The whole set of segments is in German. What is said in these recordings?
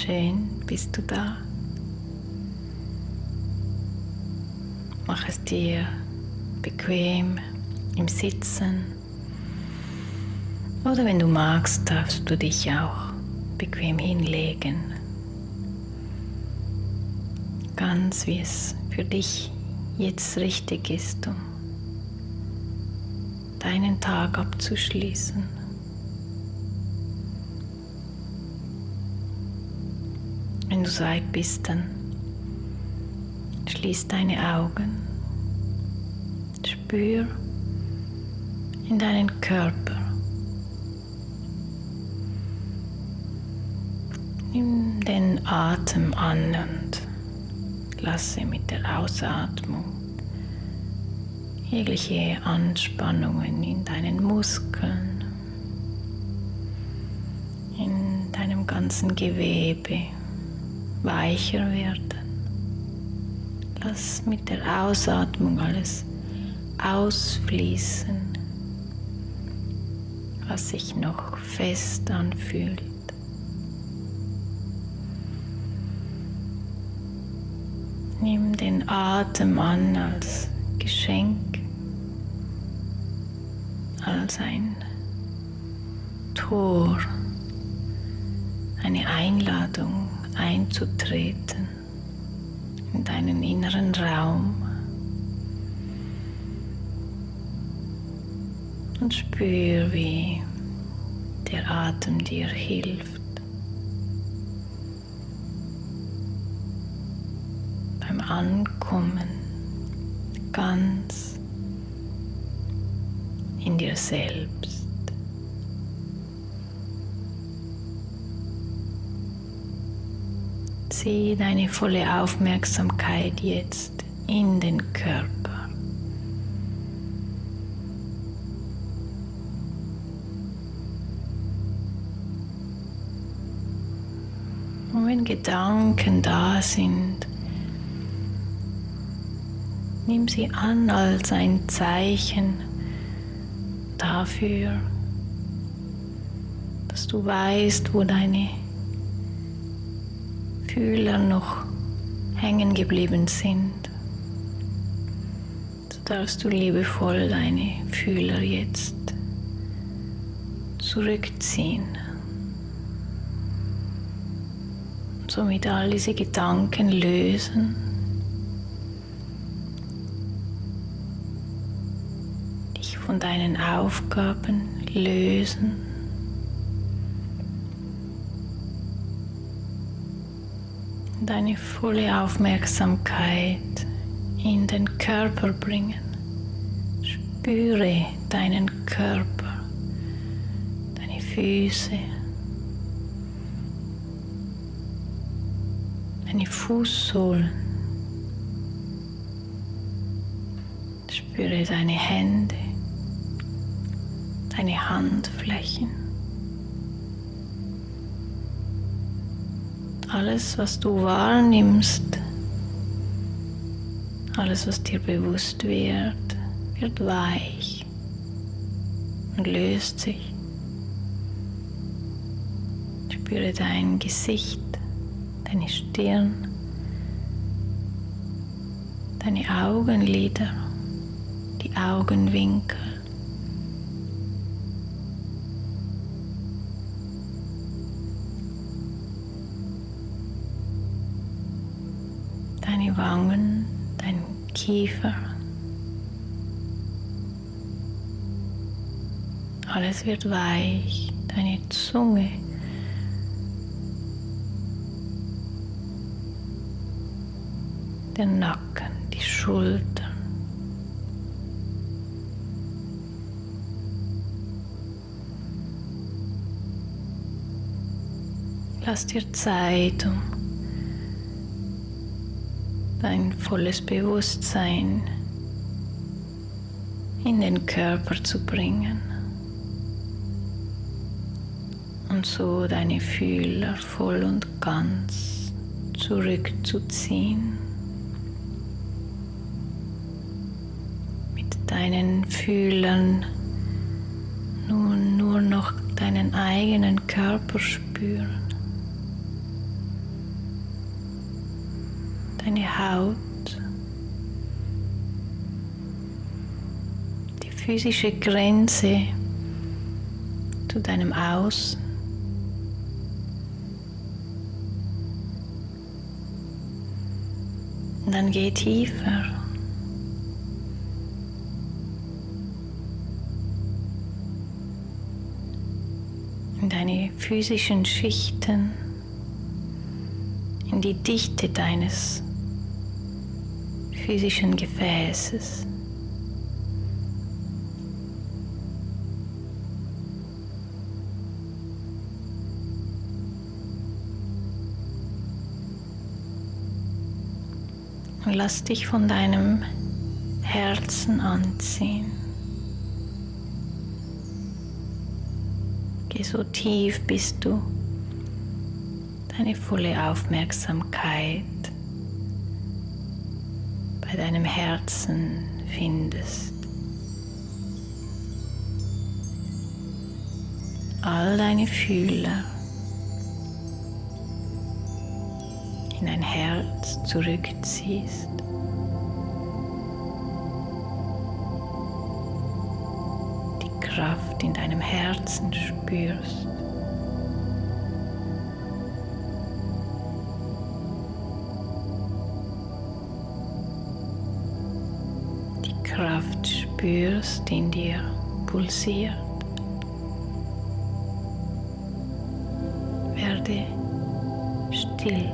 Schön, bist du da. Mach es dir bequem im Sitzen. Oder wenn du magst, darfst du dich auch bequem hinlegen. Ganz wie es für dich jetzt richtig ist, um deinen Tag abzuschließen. Wenn du soweit bist, dann schließ deine Augen. Spür in deinen Körper. Nimm den Atem an und lasse mit der Ausatmung jegliche Anspannungen in deinen Muskeln, in deinem ganzen Gewebe weicher werden. Lass mit der Ausatmung alles ausfließen, was sich noch fest anfühlt. Nimm den Atem an als Geschenk, als ein Tor, eine Einladung einzutreten in deinen inneren Raum und spür, wie der Atem dir hilft, beim Ankommen ganz in dir selbst. Zieh deine volle Aufmerksamkeit jetzt in den Körper. Und wenn Gedanken da sind, nimm sie an als ein Zeichen dafür, dass du weißt, wo deine Fühler noch hängen geblieben sind. So darfst du liebevoll deine Fühler jetzt zurückziehen und somit all diese Gedanken lösen, dich von deinen Aufgaben lösen. Deine volle Aufmerksamkeit in den Körper bringen. Spüre deinen Körper, deine Füße, deine Fußsohlen. Spüre deine Hände, deine Handflächen. Alles, was du wahrnimmst, alles, was dir bewusst wird, wird weich und löst sich. Spüre dein Gesicht, deine Stirn, deine Augenlider, die Augenwinkel. Deine Wangen, dein Kiefer. Alles wird weich, deine Zunge. Der Nacken, die Schultern. Lass dir Zeit, um dein volles Bewusstsein in den Körper zu bringen und so deine Fühler voll und ganz zurückzuziehen. Mit deinen Fühlern nun nur noch deinen eigenen Körper spüren. deine Haut, die physische Grenze zu deinem Außen. Und dann geh tiefer. In deine physischen Schichten, in die Dichte deines physischen Gefäßes. Und lass dich von deinem Herzen anziehen. Geh so tief, bis du deine volle Aufmerksamkeit bei deinem Herzen findest. All deine Fühler in dein Herz zurückziehst. Die Kraft in deinem Herzen spürst. Die Kraft spürst, die in dir pulsiert. Werde still.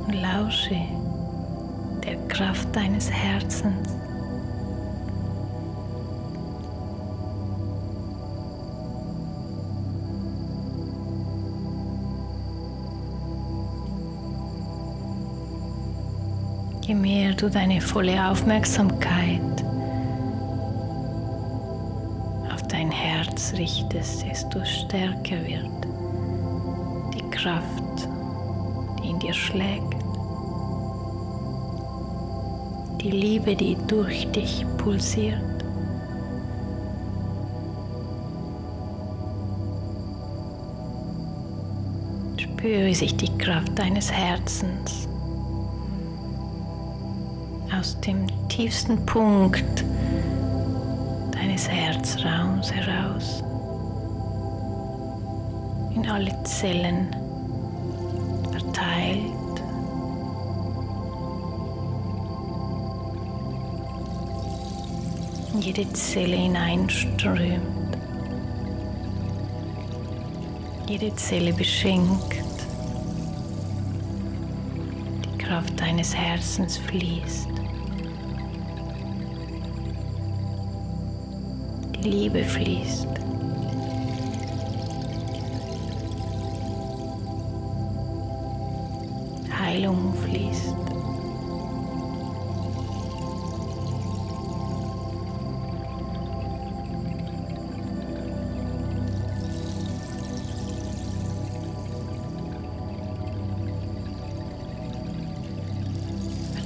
Und lausche der Kraft deines Herzens. Je mehr du deine volle Aufmerksamkeit auf dein Herz richtest, desto stärker wird die Kraft, die in dir schlägt. Die Liebe, die durch dich pulsiert. Spüre, wie sich die Kraft deines Herzens aus dem tiefsten Punkt deines Herzraums heraus in alle Zellen verteilt. In jede Zelle hineinströmt. Jede Zelle beschenkt. Die Kraft deines Herzens fließt. Die Liebe fließt. Heilung fließt.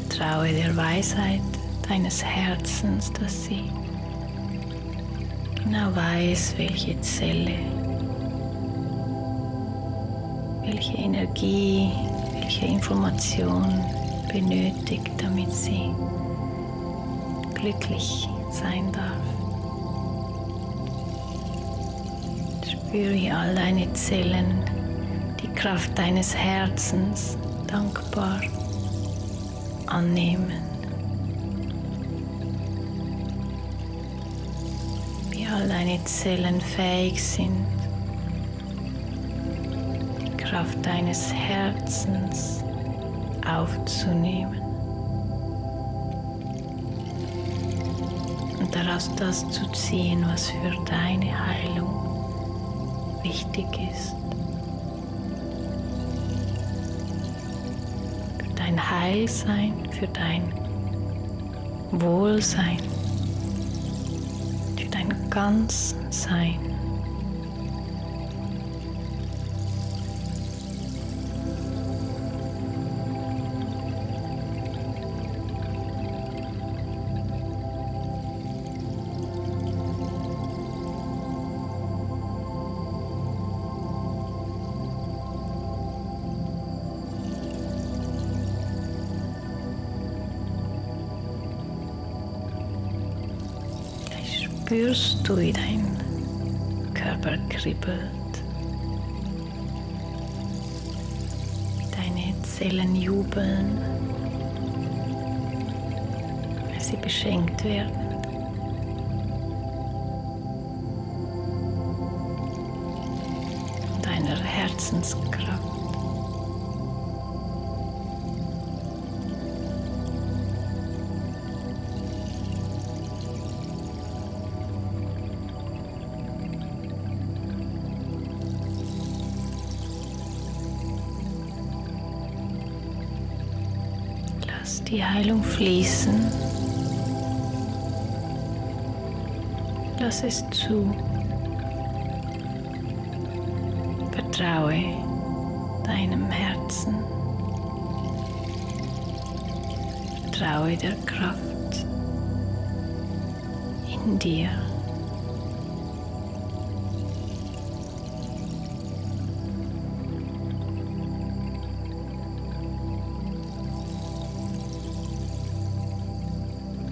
Vertraue der Weisheit deines Herzens, dass sie genau weiß, welche Zelle, welche Energie, welche Information benötigt, damit sie glücklich sein darf. Spüre, wie all deine Zellen die Kraft deines Herzens dankbar annehmen. Wie all deine Zellen fähig sind, die Kraft deines Herzens aufzunehmen und daraus das zu ziehen, was für deine Heilung wichtig ist. Für dein Heilsein, für dein Wohlsein, für dein Ganzsein. spürst du, wie dein Körper kribbelt, wie deine Zellen jubeln, weil sie beschenkt werden. Von deiner Herzenskraft. Lass die Heilung fließen. Lass es zu. Vertraue deinem Herzen. Vertraue der Kraft in dir.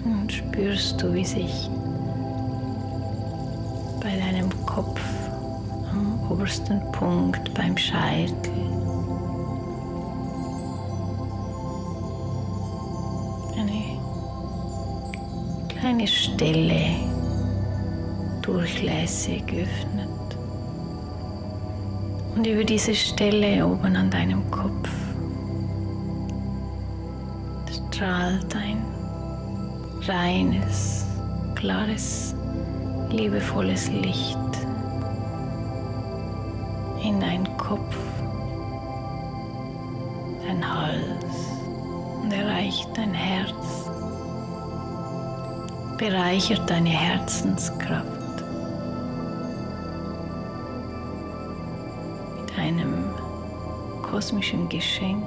Und spürst du, wie sich bei deinem Kopf am obersten Punkt beim Scheitel eine kleine Stelle durchlässig öffnet. Und über diese Stelle oben an deinem Kopf strahlt ein reines, klares, liebevolles Licht in deinen Kopf, dein Hals und erreicht dein Herz, bereichert deine Herzenskraft mit einem kosmischen Geschenk.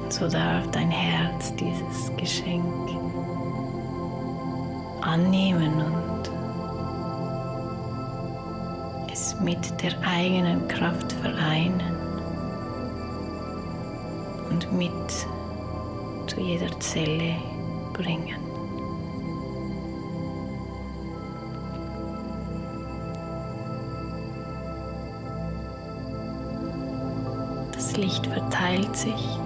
So darf dein Herz dieses Geschenk annehmen und es mit der eigenen Kraft vereinen und mit zu jeder Zelle bringen. Das Licht verteilt sich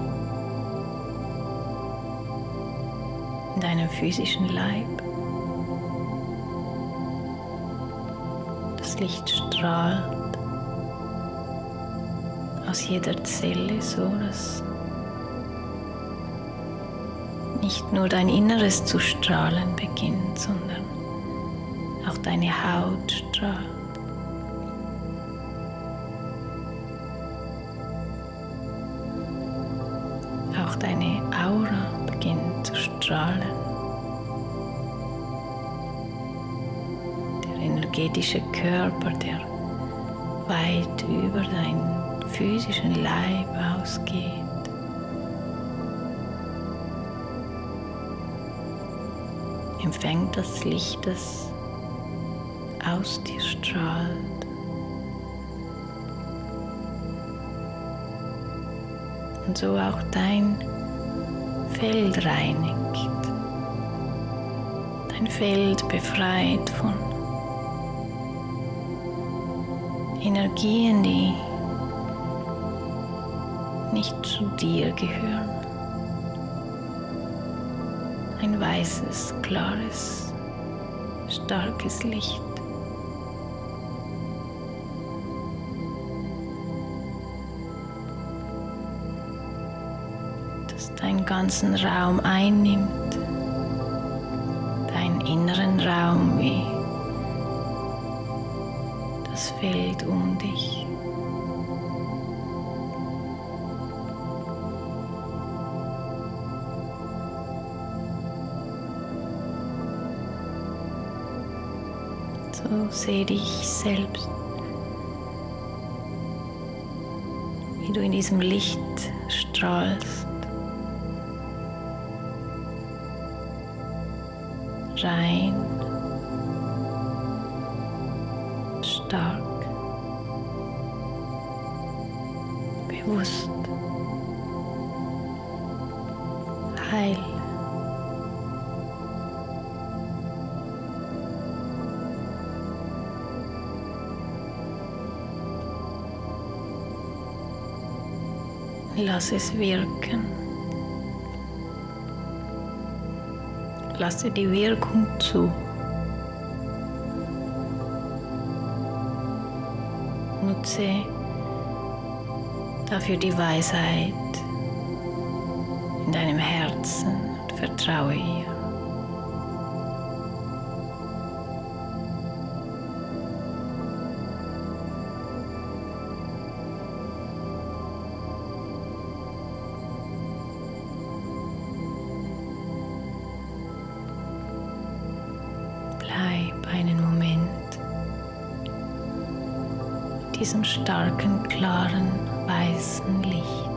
in deinem physischen Leib. Das Licht strahlt aus jeder Zelle, so dass nicht nur dein Inneres zu strahlen beginnt, sondern auch deine Haut strahlt. Auch deine Aura beginnt zu strahlen. Der energetische Körper, der weit über deinen physischen Leib ausgeht, empfängt das Licht, das aus dir strahlt. Und so auch dein Feld reinigt, dein Feld befreit von Energien, die nicht zu dir gehören. Ein weißes, klares, starkes Licht. Deinen ganzen Raum einnimmt, deinen inneren Raum wie das Feld um dich. So sehe dich selbst, wie du in diesem Licht strahlst. Rein stark, bewusst, heil. Lass es wirken. Lasse die Wirkung zu. Nutze dafür die Weisheit in deinem Herzen und vertraue ihr. Bleib einen Moment in diesem starken, klaren, weißen Licht.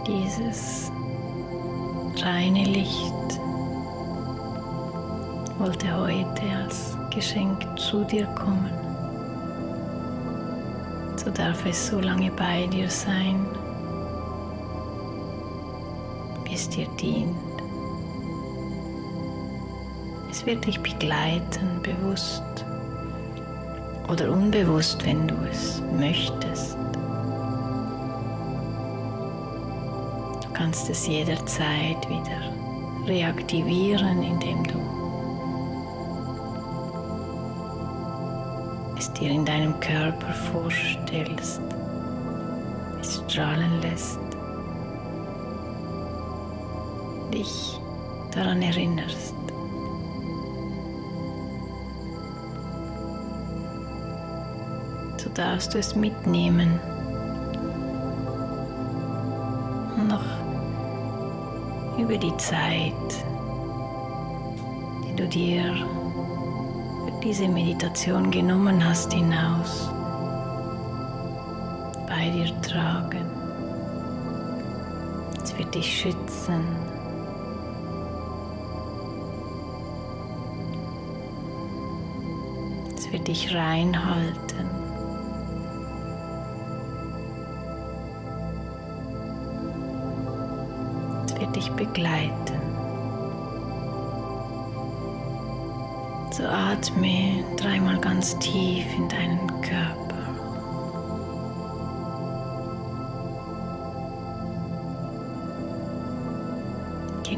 Dieses reine Licht wollte heute als Geschenk zu dir kommen. So darf es so lange bei dir sein, bis dir dient. Es wird dich begleiten, bewusst oder unbewusst, wenn du es möchtest. Du kannst es jederzeit wieder reaktivieren, indem du es dir in deinem Körper vorstellst, es strahlen lässt, dich daran erinnerst. So darfst du es mitnehmen und noch über die Zeit, die du dir für diese Meditation genommen hast, hinaus bei dir tragen. Es wird dich schützen. Es wird dich reinhalten. Es wird dich begleiten. So atme dreimal ganz tief in deinen Körper.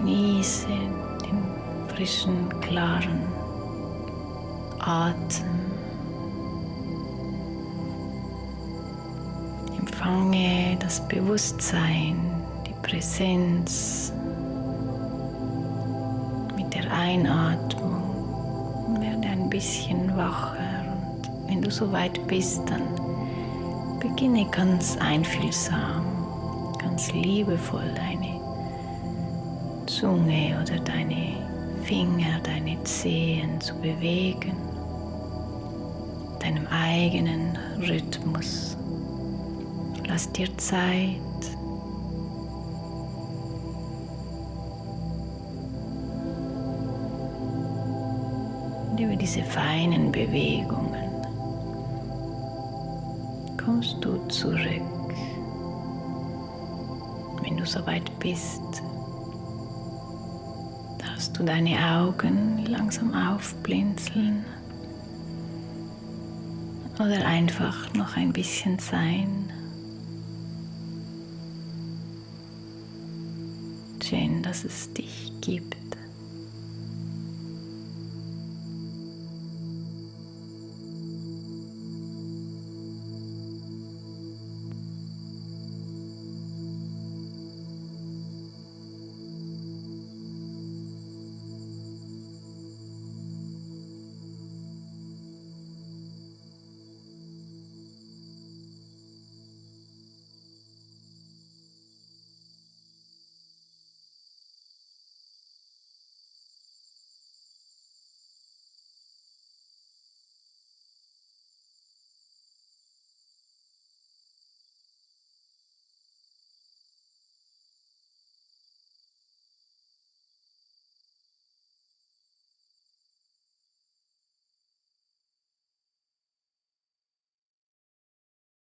Genieße den frischen, klaren Atem. Empfange das Bewusstsein, die Präsenz mit der Einatmung. Werde ein bisschen wacher und wenn du soweit bist, dann beginne ganz einfühlsam, ganz liebevoll deine Zunge oder deine Finger, deine Zehen zu bewegen, deinem eigenen Rhythmus. Lass dir Zeit. Und über diese feinen Bewegungen kommst du zurück. Wenn du soweit bist, darfst du deine Augen langsam aufblinzeln oder einfach noch ein bisschen sein. Schön, dass es dich gibt.